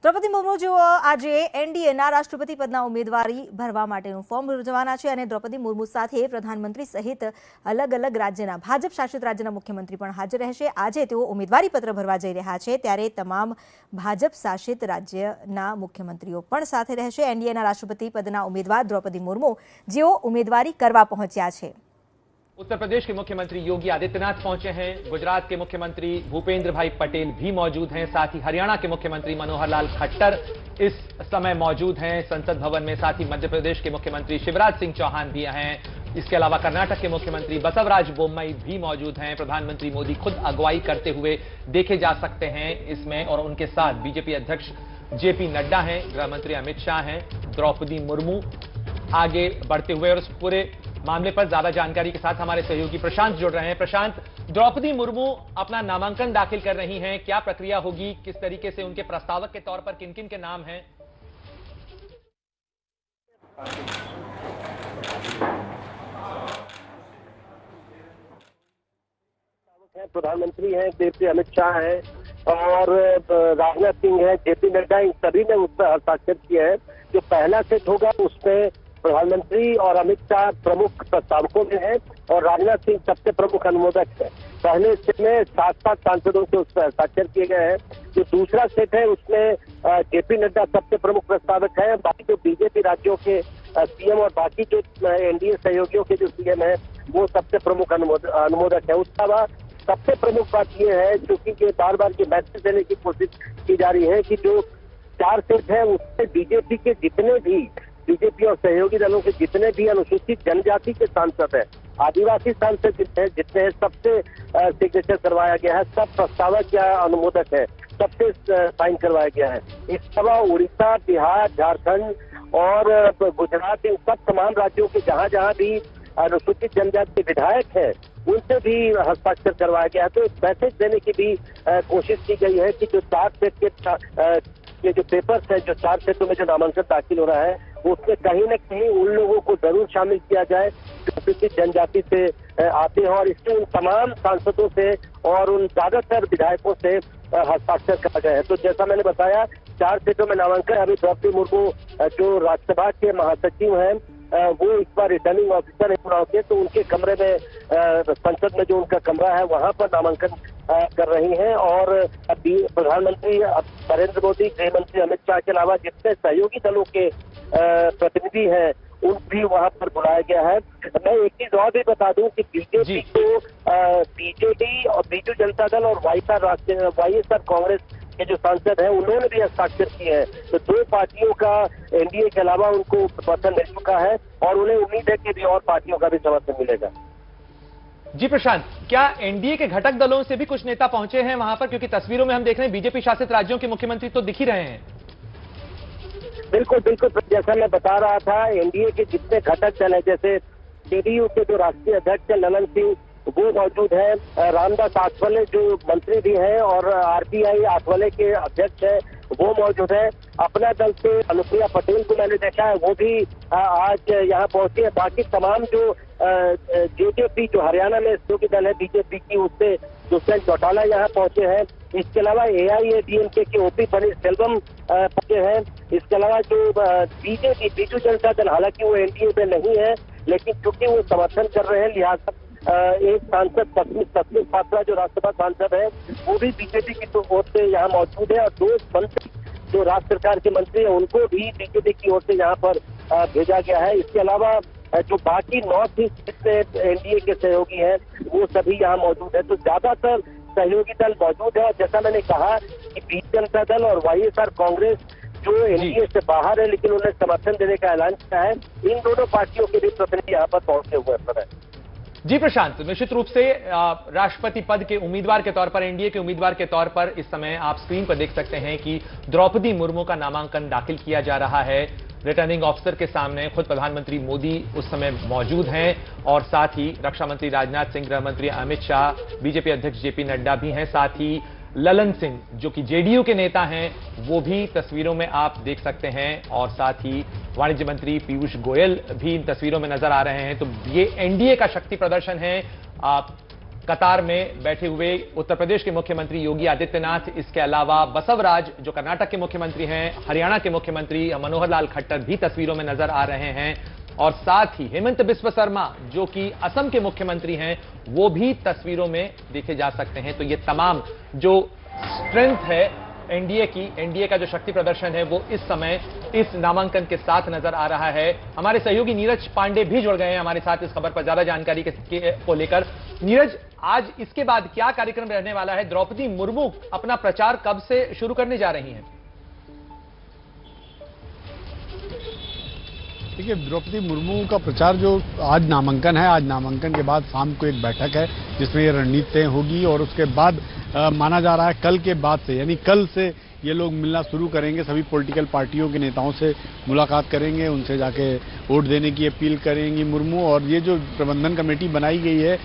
દ્રૌપદી મુર્મુ જેઓ આજે એનડીએના રાષ્ટ્રપતિ પદના ઉમેદવારી ભરવા માટેનું ફોર્મ ભરવાના છે અને દ્રૌપદી મુર્મુ સાથે પ્રધાનમંત્રી સહિત અલગ અલગ રાજ્યના ભાજપ શાસિત રાજ્યના મુખ્યમંત્રી પણ હાજર રહેશે। આજે તેઓ ઉમેદવારી પત્ર ભરવા જઈ રહ્યા છે ત્યારે તમામ ભાજપ શાસિત રાજ્યના મુખ્યમંત્રીઓ પણ સાથે રહેશે। એનડીએના રાષ્ટ્રપતિ પદના ઉમેદવાર દ્રૌપદી મુર્મુ જેઓ ઉમેદવારી કરવા પહોંચ્યા છે। उत्तर प्रदेश के मुख्यमंत्री योगी आदित्यनाथ पहुंचे हैं, गुजरात के मुख्यमंत्री भूपेंद्र भाई पटेल भी मौजूद हैं, साथ ही हरियाणा के मुख्यमंत्री मनोहर लाल खट्टर इस समय मौजूद हैं संसद भवन में। साथ ही मध्य प्रदेश के मुख्यमंत्री शिवराज सिंह चौहान भी हैं। इसके अलावा कर्नाटक के मुख्यमंत्री बसवराज बोम्मई भी मौजूद हैं। प्रधानमंत्री मोदी खुद अगुवाई करते हुए देखे जा सकते हैं इसमें, और उनके साथ बीजेपी अध्यक्ष जेपी नड्डा हैं, गृह मंत्री अमित शाह हैं, द्रौपदी मुर्मू आगे बढ़ते हुए। और उस पूरे मामले पर ज्यादा जानकारी के साथ हमारे सहयोगी प्रशांत जुड़ रहे हैं। प्रशांत, द्रौपदी मुर्मू अपना नामांकन दाखिल कर रही हैं, क्या प्रक्रिया होगी, किस तरीके से उनके प्रस्तावक के तौर पर किन-किन के नाम हैं? प्रधानमंत्री हैं, देश अमित शाह हैं और राजनाथ सिंह हैं, जेपी नड्डा, इन सभी ने उस पर हस्ताक्षर किए हैं। जो पहला सेट होगा उसमें प्रधानमंत्री और अमित शाह प्रमुख प्रस्तावकों में हैं और राजनाथ सिंह सबसे प्रमुख अनुमोदक है। पहले सेट में 7 सांसदों से उस पर हस्ताक्षर किए गए हैं। जो दूसरा सेट है उसमें जेपी नड्डा सबसे प्रमुख प्रस्तावक है। बाकी जो बीजेपी राज्यों के सीएम और बाकी जो एनडीए सहयोगियों के जो सीएम है वो सबसे प्रमुख अनुमोदक है। उसके अलावा सबसे प्रमुख बात यह है, क्योंकि ये बार बार ये मैसेज देने की कोशिश की जा रही है कि जो 4 सेट है उसमें बीजेपी के जितने भी बीजेपी और सहयोगी दलों के जितने भी अनुसूचित जनजाति के सांसद हैं, आदिवासी सांसद जितने हैं, सबसे सिग्नेचर करवाया गया है। सब प्रस्तावक या अनुमोदक है, सबसे साइन करवाया गया है। इसके अलावा उड़ीसा, बिहार, झारखंड और गुजरात, इन सब तमाम राज्यों के जहां जहां भी अनुसूचित जनजाति के विधायक हैं उनसे भी हस्ताक्षर करवाया गया है। तो एक मैसेज देने की भी कोशिश की गई है कि जो 4 सेट के जो पेपर्स है, जो 4 सेटों में जो नामांकन दाखिल हो रहा है उसमें कहीं न कहीं उन लोगों को जरूर शामिल किया जाए जो अनुसूचित जनजाति से आते हैं, और इससे उन तमाम सांसदों से और उन ज्यादातर विधायकों से हस्ताक्षर करा गया है। तो जैसा मैंने बताया 4 सेटों में नामांकन। अभी द्रौपदी मुर्मू जो राज्यसभा के महासचिव हैं वो इस बार रिटर्निंग ऑफिसर है चुनाव के, तो उनके कमरे में संसद में जो उनका कमरा है वहां पर नामांकन कर रही हैं। और प्रधानमंत्री नरेंद्र मोदी, गृह मंत्री अमित शाह के अलावा जितने सहयोगी दलों के प्रतिनिधि हैं उन भी वहां पर बुलाया गया है। मैं एक चीज और भी बता दूं कि बीजेपी को बीजेडी और बीजू जनता दल और वाईएसआर कांग्रेस के जो सांसद हैं उन्होंने भी हस्ताक्षर किए हैं। तो 2 पार्टियों का एनडीए के अलावा उनको समर्थन मिल चुका है और उन्हें उम्मीद है कि भी और पार्टियों का भी समर्थन मिलेगा। जी प्रशांत, क्या एनडीए के घटक दलों से भी कुछ नेता पहुंचे हैं वहां पर? क्योंकि तस्वीरों में हम देख रहे हैं बीजेपी शासित राज्यों के मुख्यमंत्री तो दिख ही रहे हैं। बिल्कुल बिल्कुल, जैसा मैं बता रहा था, एनडीए के जितने घटक दल है, जैसे जेडीयू के जो राष्ट्रीय अध्यक्ष है ललन सिंह वो मौजूद है, रामदास आठवले जो मंत्री भी हैं और आरपीआई आठवले के अध्यक्ष है वो मौजूद है। अपना दल से अनुप्रिया पटेल को मैंने देखा है, वो भी आज यहाँ पहुंची है। बाकी तमाम जो जेजेपी जो हरियाणा में सहयोगी दल है बीजेपी की, उससे दुष्यंत चौटाला यहाँ पहुंचे हैं। इसके अलावा एआईएडीएमके के ओपी पनीरसेल्वम पहुंचे हैं। इसके अलावा जो बीजेपी बीजू जनता दल, हालांकि वो एनडीए में नहीं है लेकिन चूंकि वो समर्थन कर रहे हैं लिहाजा एक सांसद तस्मीर पात्रा जो राज्यसभा सांसद है वो भी बीजेपी की ओर से यहाँ मौजूद है, और 2 मंत्री जो राज्य सरकार के मंत्री हैं उनको भी बीजेपी की ओर से यहाँ पर भेजा गया है। इसके अलावा जो बाकी नॉर्थ ईस्ट से एनडीए के सहयोगी हैं वो सभी यहाँ मौजूद है। तो ज्यादातर सहयोगी दल मौजूद है, और जैसा मैंने कहा कि बीजेपी जनता दल और वाईएसआर कांग्रेस जो एनडीए से बाहर है लेकिन उन्हें समर्थन देने का ऐलान किया है, इन दोनों पार्टियों के भी प्रतिनिधि यहाँ पर पहुंचे हुए हैं। जी प्रशांत, निश्चित रूप से राष्ट्रपति पद के उम्मीदवार के तौर पर, एनडीए के उम्मीदवार के तौर पर इस समय आप स्क्रीन पर देख सकते हैं कि द्रौपदी मुर्मू का नामांकन दाखिल किया जा रहा है। रिटर्निंग ऑफिसर के सामने खुद प्रधानमंत्री मोदी उस समय मौजूद हैं, और साथ ही रक्षा मंत्री राजनाथ सिंह, गृह मंत्री अमित शाह, बीजेपी अध्यक्ष जेपी नड्डा भी हैं। साथ ही ललन सिंह जो कि जेडीयू के नेता हैं वो भी तस्वीरों में आप देख सकते हैं, और साथ ही वाणिज्य मंत्री पीयूष गोयल भी इन तस्वीरों में नजर आ रहे हैं। तो ये एनडीए का शक्ति प्रदर्शन है। कतार में बैठे हुए उत्तर प्रदेश के मुख्यमंत्री योगी आदित्यनाथ, इसके अलावा बसवराज जो कर्नाटक के मुख्यमंत्री हैं, हरियाणा के मुख्यमंत्री मनोहर लाल खट्टर भी तस्वीरों में नजर आ रहे हैं और साथ ही हेमंत बिस्व शर्मा जो कि असम के मुख्यमंत्री हैं वो भी तस्वीरों में देखे जा सकते हैं। तो ये तमाम जो स्ट्रेंथ है एनडीए का जो शक्ति प्रदर्शन है वो इस समय इस नामांकन के साथ नजर आ रहा है। हमारे सहयोगी नीरज पांडे भी जुड़ गए हैं हमारे साथ इस खबर पर ज्यादा जानकारी को लेकर। नीरज, आज इसके बाद क्या कार्यक्रम रहने वाला है? द्रौपदी मुर्मू अपना प्रचार कब से शुरू करने जा रही हैं? देखिए, द्रौपदी मुर्मू का प्रचार जो आज नामांकन है, आज नामांकन के बाद शाम को एक बैठक है जिसमें ये रणनीति तय होगी और उसके बाद माना जा रहा है कल के बाद से, यानी कल से ये लोग मिलना शुरू करेंगे, सभी पॉलिटिकल पार्टियों के नेताओं से मुलाकात करेंगे, उनसे जाके वोट देने की अपील करेंगी मुर्मू। और ये जो प्रबंधन कमेटी बनाई गई है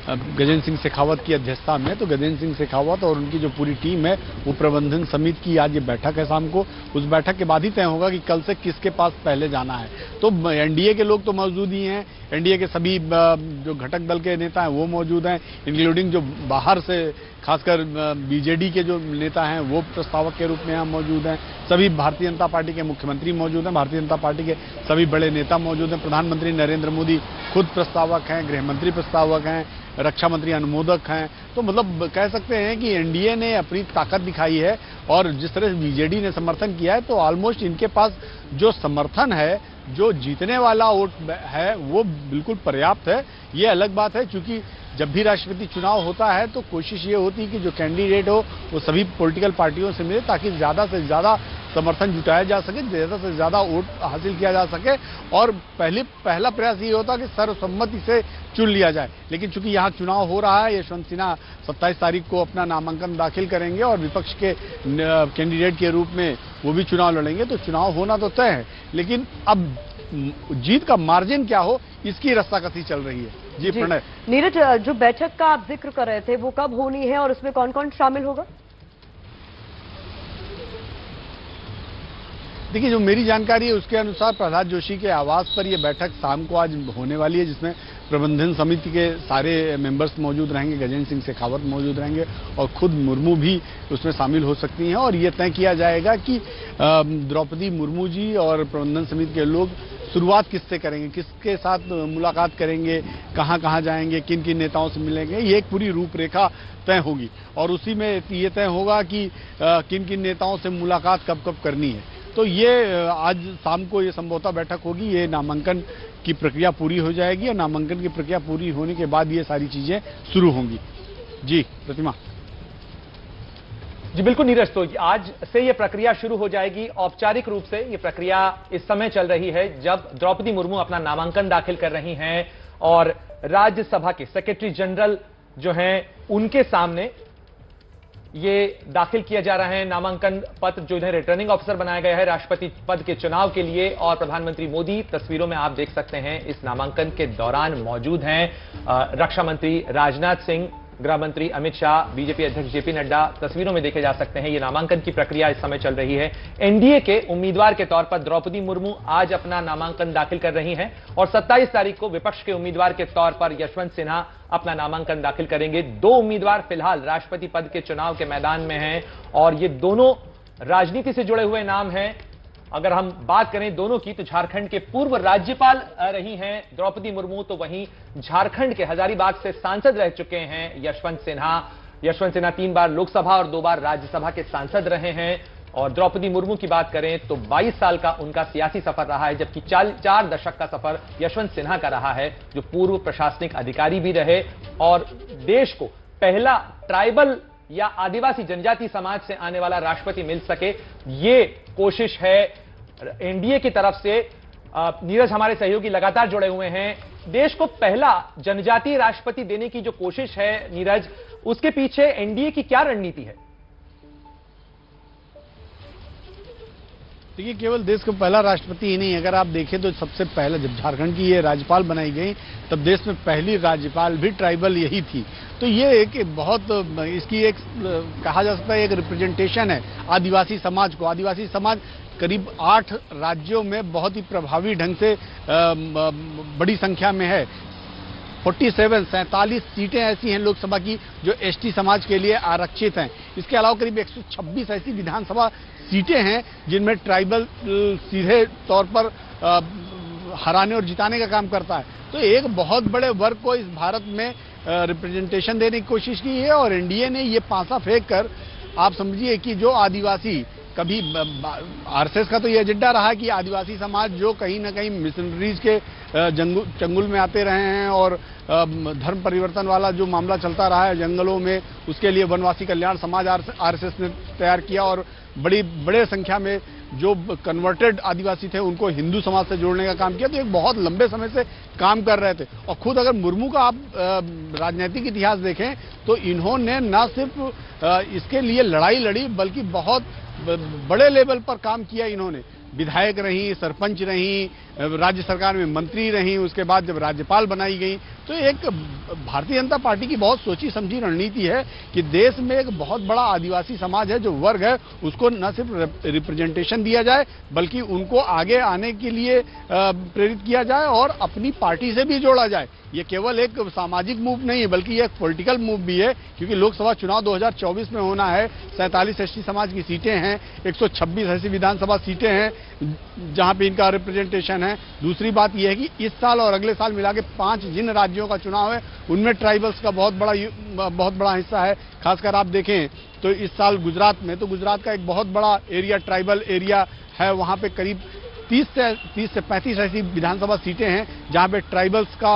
गजेंद्र सिंह शेखावत की अध्यक्षता में, तो गजेंद्र सिंह शेखावत और उनकी जो पूरी टीम है वो प्रबंधन समिति की आज ये बैठक है शाम को। उस बैठक के बाद ही तय होगा कि कल से किसके पास पहले जाना है। तो एनडीए के लोग तो मौजूद ही हैं, एनडीए के सभी जो घटक दल के नेता हैं वो मौजूद हैं, इंक्लूडिंग जो बाहर से खासकर बीजेडी के जो नेता हैं वो प्रस्तावक के रूप में यहाँ मौजूद हैं। सभी भारतीय जनता पार्टी के मुख्यमंत्री मौजूद हैं, भारतीय जनता पार्टी के सभी बड़े नेता मौजूद हैं। प्रधानमंत्री नरेंद्र मोदी खुद प्रस्तावक हैं, गृह मंत्री प्रस्तावक हैं, रक्षा मंत्री अनुमोदक हैं। तो मतलब कह सकते हैं कि एनडीए ने अपनी ताकत दिखाई है और जिस तरह से बीजेडी ने समर्थन किया है तो ऑलमोस्ट इनके पास जो समर्थन है, जो जीतने वाला वोट है वो बिल्कुल पर्याप्त है। ये अलग बात है क्योंकि जब भी राष्ट्रपति चुनाव होता है तो कोशिश ये होती है कि जो कैंडिडेट हो वो सभी पॉलिटिकल पार्टियों से मिले ताकि ज्यादा से ज्यादा समर्थन जुटाया जा सके, ज्यादा से ज्यादा वोट हासिल किया जा सके और पहला प्रयास ये होता कि सर्वसम्मति से चुन लिया जाए। लेकिन चूंकि यहाँ चुनाव हो रहा है, यशवंत सिन्हा 27 तारीख को अपना नामांकन दाखिल करेंगे और विपक्ष के कैंडिडेट के रूप में वो भी चुनाव लड़ेंगे, तो चुनाव होना तो तय है। लेकिन अब जीत का मार्जिन क्या हो इसकी रस्साकसी चल रही है। जी प्रणय। नीरज, जो बैठक का आप जिक्र कर रहे थे वो कब होनी है और उसमें कौन कौन शामिल होगा? देखिए, जो मेरी जानकारी है उसके अनुसार प्रहलाद जोशी के आवास पर यह बैठक शाम को आज होने वाली है जिसमें प्रबंधन समिति के सारे मेंबर्स मौजूद रहेंगे, गजेंद्र सिंह शेखावत मौजूद रहेंगे और खुद मुर्मू भी उसमें शामिल हो सकती हैं। और ये तय किया जाएगा कि द्रौपदी मुर्मू जी और प्रबंधन समिति के लोग शुरुआत किससे करेंगे, किसके साथ मुलाकात करेंगे, कहां कहां जाएंगे, किन किन नेताओं से मिलेंगे, ये एक पूरी रूपरेखा तय होगी। और उसी में ये तय होगा कि किन किन नेताओं से मुलाकात कब कब करनी है। तो ये आज शाम को ये संभवतः बैठक होगी, ये नामांकन की प्रक्रिया पूरी हो जाएगी और नामांकन की प्रक्रिया पूरी होने के बाद ये सारी चीजें शुरू होंगी। जी प्रतिमा। जी बिल्कुल नीरज, तो आज से ये प्रक्रिया शुरू हो जाएगी औपचारिक रूप से। ये प्रक्रिया इस समय चल रही है जब द्रौपदी मुर्मू अपना नामांकन दाखिल कर रही हैं और राज्यसभा के सेक्रेटरी जनरल जो हैं उनके सामने ये दाखिल किया जा रहा है नामांकन पत्र, जो इन्हें रिटर्निंग ऑफिसर बनाया गया है राष्ट्रपति पद के चुनाव के लिए। और प्रधानमंत्री मोदी तस्वीरों में आप देख सकते हैं इस नामांकन के दौरान मौजूद हैं। रक्षा मंत्री राजनाथ सिंह, गृह मंत्री अमित शाह, बीजेपी अध्यक्ष जेपी नड्डा तस्वीरों में देखे जा सकते हैं। ये नामांकन की प्रक्रिया इस समय चल रही है। एनडीए के उम्मीदवार के तौर पर द्रौपदी मुर्मू आज अपना नामांकन दाखिल कर रही हैं और 27 तारीख को विपक्ष के उम्मीदवार के तौर पर यशवंत सिन्हा अपना नामांकन दाखिल करेंगे। दो उम्मीदवार फिलहाल राष्ट्रपति पद के चुनाव के मैदान में हैं और ये दोनों राजनीति से जुड़े हुए नाम हैं। अगर हम बात करें दोनों की तो झारखंड के पूर्व राज्यपाल रही हैं द्रौपदी मुर्मू, तो वहीं झारखंड के हजारीबाग से सांसद रह चुके हैं यशवंत सिन्हा। यशवंत सिन्हा 3 बार लोकसभा और 2 बार राज्यसभा के सांसद रहे हैं। और द्रौपदी मुर्मू की बात करें तो 22 साल का उनका सियासी सफर रहा है, जबकि 4 दशक का सफर यशवंत सिन्हा का रहा है, जो पूर्व प्रशासनिक अधिकारी भी रहे और देश को पहला ट्राइबल या आदिवासी जनजाति समाज से आने वाला राष्ट्रपति मिल सके, ये कोशिश है एनडीए की तरफ से। नीरज, हमारे सहयोगी लगातार जुड़े हुए हैं। देश को पहला जनजातीय राष्ट्रपति देने की जो कोशिश है नीरज, उसके पीछे एनडीए की क्या रणनीति है? देखिए, केवल देश का पहला राष्ट्रपति ही नहीं, अगर आप देखें तो सबसे पहले जब झारखंड की ये राज्यपाल बनाई गई तब देश में पहली राज्यपाल भी ट्राइबल यही थी। तो ये एक बहुत इसकी एक कहा जा सकता है एक रिप्रेजेंटेशन है आदिवासी समाज को। आदिवासी समाज करीब 8 राज्यों में बहुत ही प्रभावी ढंग से बड़ी संख्या में है। 47 सीटें ऐसी हैं लोकसभा की जो एसटी समाज के लिए आरक्षित हैं। इसके अलावा करीब 126 ऐसी विधानसभा सीटें हैं जिनमें ट्राइबल सीधे तौर पर हराने और जिताने का काम करता है। तो एक बहुत बड़े वर्ग को इस भारत में रिप्रेजेंटेशन देने की कोशिश की है और एनडीए ने ये पासा फेंक कर, आप समझिए कि जो आदिवासी, कभी आरएसएस का तो ये एजेंडा रहा कि आदिवासी समाज जो कहीं ना कहीं मिशनरीज के चंगुल में आते रहे हैं और धर्म परिवर्तन वाला जो मामला चलता रहा है जंगलों में, उसके लिए वनवासी कल्याण समाज आरएसएस ने तैयार किया और बड़े संख्या में जो कन्वर्टेड आदिवासी थे उनको हिंदू समाज से जोड़ने का काम किया। तो एक बहुत लंबे समय से काम कर रहे थे। और खुद अगर मुर्मू का आप राजनीतिक इतिहास देखें तो इन्होंने न सिर्फ इसके लिए लड़ाई लड़ी बल्कि बहुत बड़े लेवल पर काम किया। इन्होंने विधायक रही, सरपंच रही, राज्य सरकार में मंत्री रही, उसके बाद जब राज्यपाल बनाई गई। तो एक भारतीय जनता पार्टी की बहुत सोची समझी रणनीति है कि देश में एक बहुत बड़ा आदिवासी समाज है, जो वर्ग है, उसको न सिर्फ रिप्रेजेंटेशन दिया जाए बल्कि उनको आगे आने के लिए प्रेरित किया जाए और अपनी पार्टी से भी जोड़ा जाए। ये केवल एक सामाजिक मूव नहीं है बल्कि ये एक पॉलिटिकल मूव भी है, क्योंकि लोकसभा चुनाव 2024 में होना है। 47 एसटी समाज की सीटें हैं, 126 ऐसी विधानसभा सीटें हैं जहां पे इनका रिप्रेजेंटेशन है। दूसरी बात यह है कि इस साल और अगले साल मिला के 5 जिन राज्यों का चुनाव है उनमें ट्राइबल्स का बहुत बड़ा हिस्सा है। खासकर आप देखें तो इस साल गुजरात में, तो गुजरात का एक बहुत बड़ा एरिया ट्राइबल एरिया है। वहां पे करीब 30 से 35 ऐसी विधानसभा सीटें हैं जहां पे ट्राइबल्स का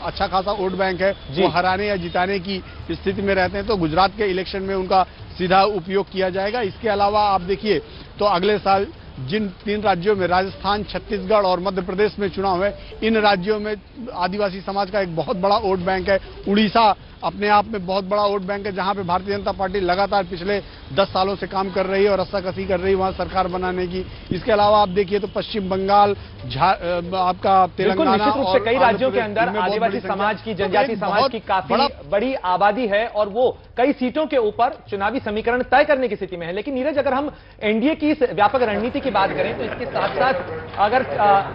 अच्छा खासा वोट बैंक है, वो हराने या जिताने की स्थिति में रहते हैं। तो गुजरात के इलेक्शन में उनका सीधा उपयोग किया जाएगा। इसके अलावा आप देखिए तो अगले साल जिन 3 राज्यों में, राजस्थान, छत्तीसगढ़ और मध्य प्रदेश में चुनाव है, इन राज्यों में आदिवासी समाज का एक बहुत बड़ा वोट बैंक है। उड़ीसा अपने आप में बहुत बड़ा वोट बैंक है जहां पे भारतीय जनता पार्टी लगातार पिछले 10 सालों से काम कर रही है और रस्साकसी कर रही है वहां सरकार बनाने की। इसके अलावा आप देखिए तो पश्चिम बंगाल, आपका तेलंगाना निश्चित रूप से और कई राज्यों के अंदर आदिवासी समाज की, जनजाति समाज की काफी बड़ी आबादी है और वो कई सीटों के ऊपर चुनावी समीकरण तय करने की स्थिति में है। लेकिन नीरज, अगर हम एनडीए की इस व्यापक रणनीति की बात करें तो इसके साथ साथ अगर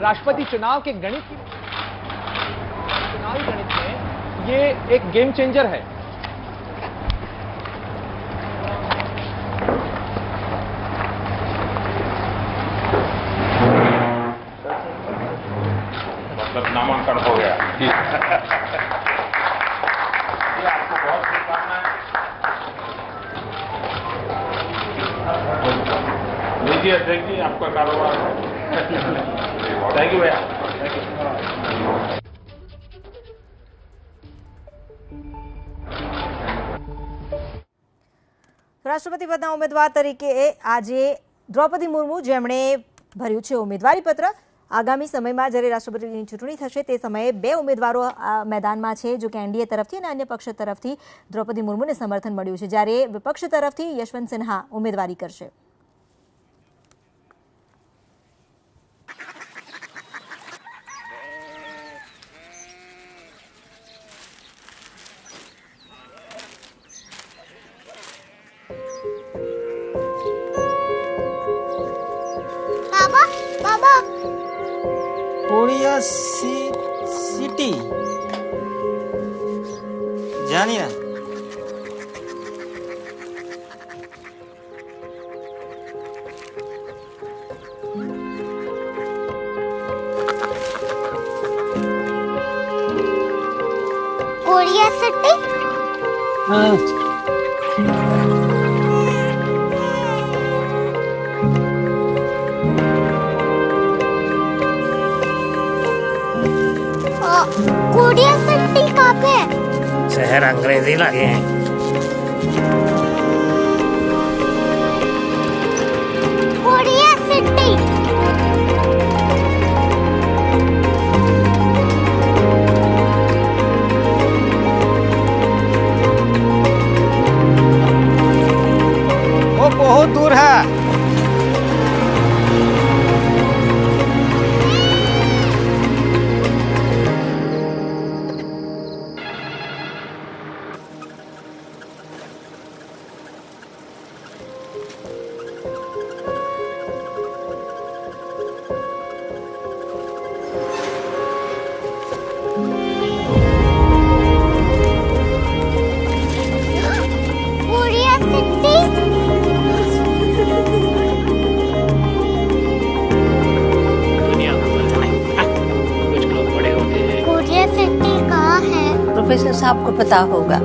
राष्ट्रपति चुनाव के चुनावी गणित में ये एक गेम चेंजर है। मतलब नामांकन हो गया। ये आपको बहुत शुभकामनाएं। लीजिए अध्यक्ष जी, आपका कारोबार। थैंक यू भैया। રાષ્ટ્રપતિ પદના ઉમેદવાર તરીકે આજે દ્રૌપદી મુર્મુ, જેમણે ભર્યું છે ઉમેદવારી પત્ર. આગામી સમયમાં જ્યારે રાષ્ટ્રપતિની ચૂંટણી થશે તે સમયે 2 ઉમેદવારો મેદાનમાં છે, જો કે એનડીએ તરફથી અને અન્ય પક્ષ તરફથી દ્રૌપદી મુર્મુને સમર્થન મળ્યું છે, જ્યારે વિપક્ષ તરફથી યશવંત સિન્હા ઉમેદવારી કરશે. कोरिया सिटी जानी ना कोरिया सिटी। हाँ कोरिया सिटी कहाँ पे है? शहर अंग्रेजी लगे हैं। Korea city. वो बहुत दूर है। आपको पता होगा।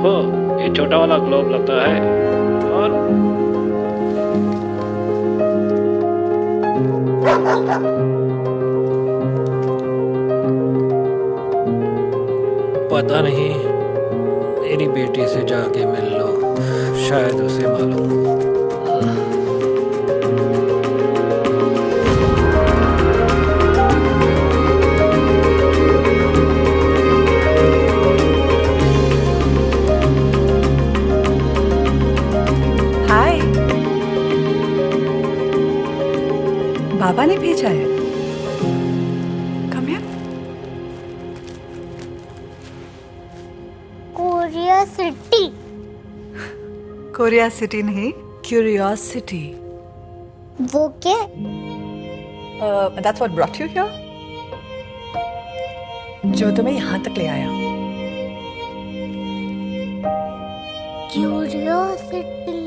हो, ये छोटा वाला ग्लोब लगता है। और पता नहीं, मेरी बेटी से जाके मिल लो, शायद उसे मालूम हो। हाय, बाबा ने भेजा है। Come here. Korea city. Korea city नहीं, क्यूरियोसिटी। वो क्या? That's what brought you here? जो तुम्हें यहाँ तक ले आया। क्यूरियोसिटी।